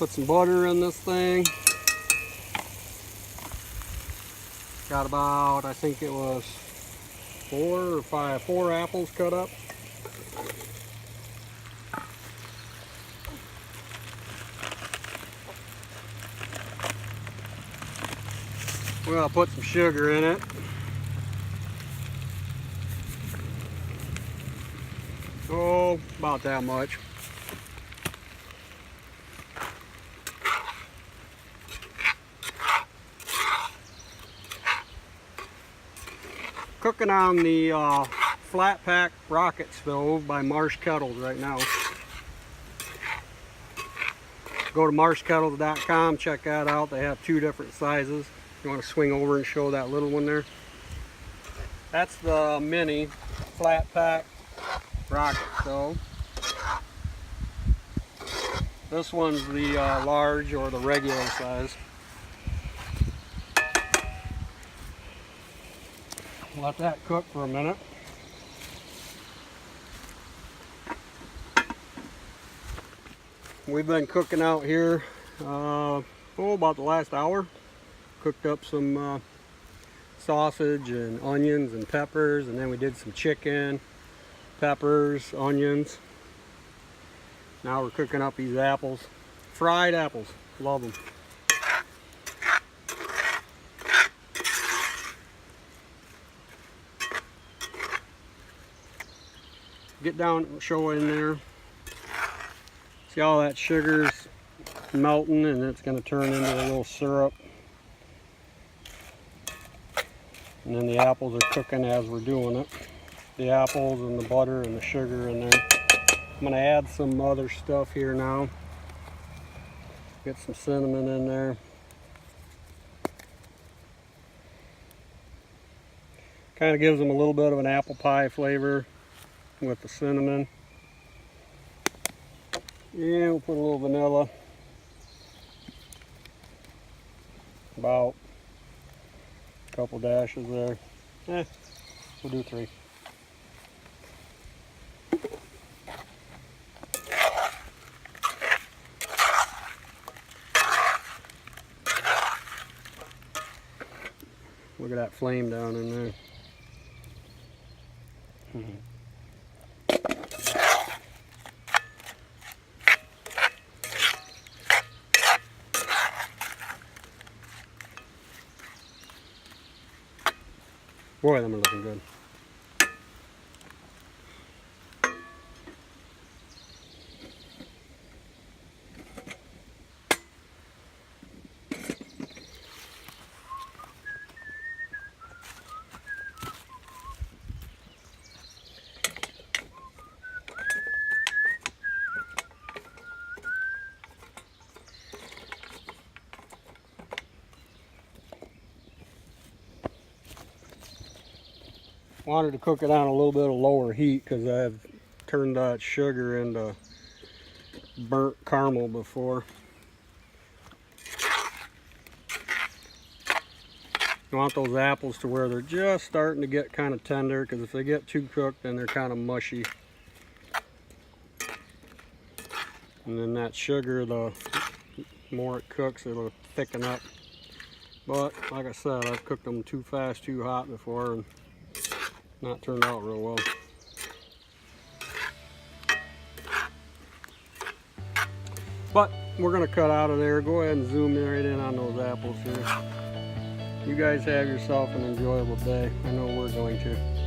Put some butter in this thing. Got about, I think it was 4 apples cut up. Well, I'll put some sugar in it. Oh, about that much. Cooking on the flat pack rocket stove by Marsh Kettles right now. Go to marshkettles.com, check that out. They have 2 different sizes. You want to swing over and show that little one there. That's the mini flat pack rocket stove. This one's the large or the regular size. Let that cook for a minute. We've been cooking out here about the last hour. Cooked up some sausage and onions and peppers, and then we did some chicken, peppers, onions. Now we're cooking up these apples. Fried apples. Love them. Get down and show in there. See all that sugar's melting and it's going to turn into a little syrup. And then the apples are cooking as we're doing it. The apples and the butter and the sugar in there. I'm going to add some other stuff here now. Get some cinnamon in there. Kind of gives them a little bit of an apple pie flavor with the cinnamon. Yeah, we'll put a little vanilla. About a couple dashes there. We'll do 3. Look at that flame down in there. Boy, them are looking good. Wanted to cook it on a little bit of lower heat because I've turned that sugar into burnt caramel before. You want those apples to where they're just starting to get kind of tender, because if they get too cooked then they're kind of mushy. And then that sugar, the more it cooks, it'll thicken up. But like I said, I've cooked them too fast, too hot before, and not turned out real well. But we're going to cut out of there. Go ahead and zoom right in on those apples here. You guys have yourself an enjoyable day. I know we're going to.